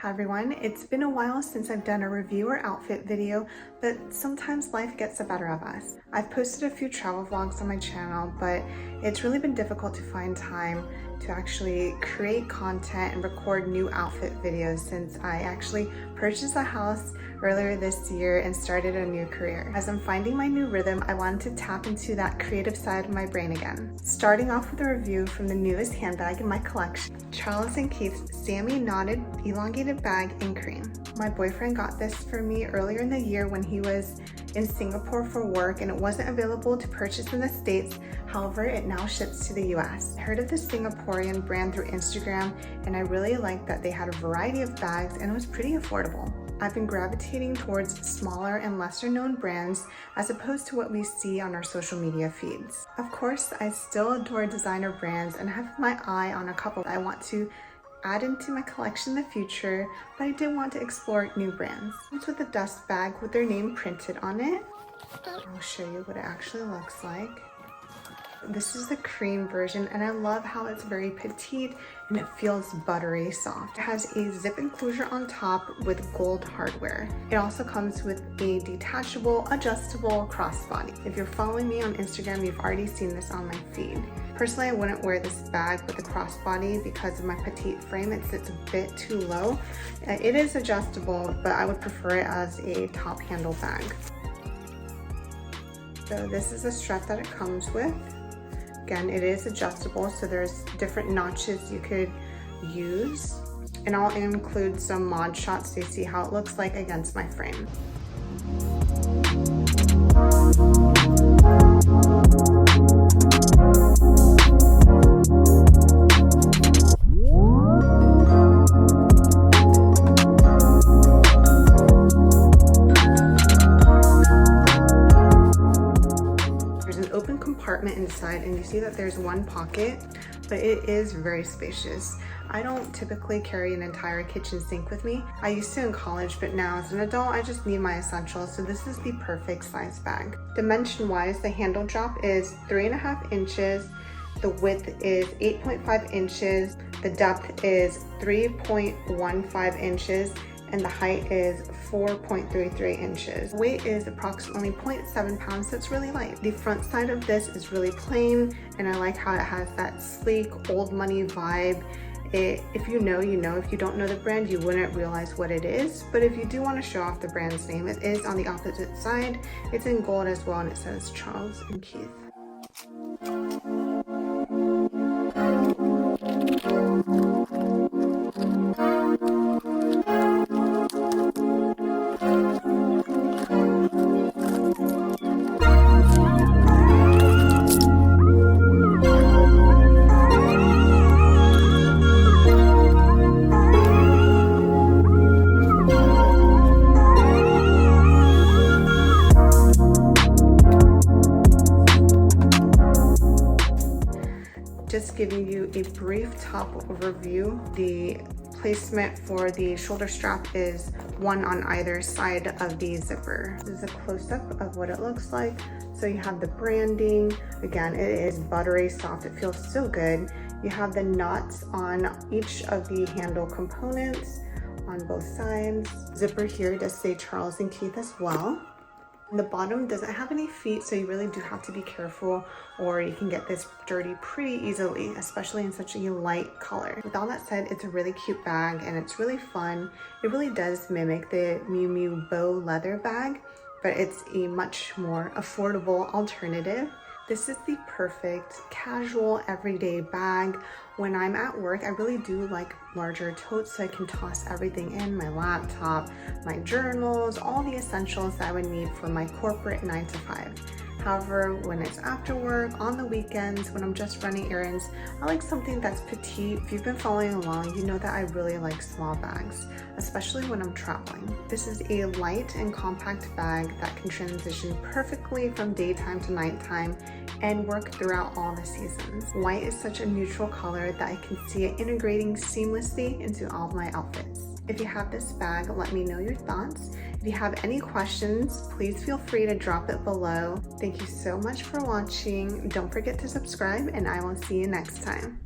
Hi everyone, it's been a while since I've done a review or outfit video, but sometimes life gets the better of us. I've posted a few travel vlogs on my channel, but it's really been difficult to find time to actually create content and record new outfit videos since I actually purchased a house earlier this year and started a new career. As I'm finding my new rhythm, I wanted to tap into that creative side of my brain again. Starting off with a review from the newest handbag in my collection, Charles & Keith's Sammie knotted elongated bag in cream. My boyfriend got this for me earlier in the year when he was in Singapore for work and it wasn't available to purchase in the States. However, it now ships to the US. I heard of this Singaporean brand through Instagram and I really liked that they had a variety of bags and it was pretty affordable. I've been gravitating towards smaller and lesser known brands as opposed to what we see on our social media feeds. Of course, I still adore designer brands and have my eye on a couple I want to add into my collection in the future, but I did want to explore new brands. It's with a dust bag with their name printed on it. I'll show you what it actually looks like. This is the cream version and I love how it's very petite and it feels buttery soft. It has a zip enclosure on top with gold hardware. It also comes with a detachable, adjustable crossbody. If you're following me on Instagram, you've already seen this on my feed. Personally, I wouldn't wear this bag with the crossbody because of my petite frame. It sits a bit too low. It is adjustable, but I would prefer it as a top handle bag. So this is the strap that it comes with. Again, it is adjustable, so there's different notches you could use. And I'll include some mod shots so you see how it looks like against my frame. Compartment inside and you see that there's one pocket, but it is very spacious. I don't typically carry an entire kitchen sink with me. I used to in college, but now as an adult I just need my essentials, so this is the perfect size bag. Dimension wise, the handle drop is 3.5 inches, the width is 8.5 inches, the depth is 3.15 inches, and the height is 4.33 inches. Weight is approximately 0.7 pounds, so it's really light. The front side of this is really plain, and I like how it has that sleek, old money vibe. If you know, you know. If you don't know the brand, you wouldn't realize what it is. But if you do want to show off the brand's name, it is on the opposite side. It's in gold as well, and it says Charles & Keith. Just giving you a brief top overview. The placement for the shoulder strap is one on either side of the zipper. This is a close-up of what it looks like. So you have the branding. Again, it is buttery soft. It feels so good. You have the knots on each of the handle components on both sides. Zipper here does say Charles & Keith as well. The bottom doesn't have any feet, so you really do have to be careful or you can get this dirty pretty easily, especially in such a light color. With all that said, it's a really cute bag and it's really fun. It really does mimic the Miu Miu Beau leather bag, but it's a much more affordable alternative. This is the perfect casual everyday bag. When I'm at work, I really do like larger totes so I can toss everything in, my laptop, my journals, all the essentials that I would need for my corporate 9-to-5. However, when it's after work, on the weekends, when I'm just running errands, I like something that's petite. If you've been following along, you know that I really like small bags, especially when I'm traveling. This is a light and compact bag that can transition perfectly from daytime to nighttime and work throughout all the seasons. White is such a neutral color that I can see it integrating seamlessly into all of my outfits. If you have this bag, let me know your thoughts. If you have any questions, please feel free to drop it below. Thank you so much for watching. Don't forget to subscribe and I will see you next time.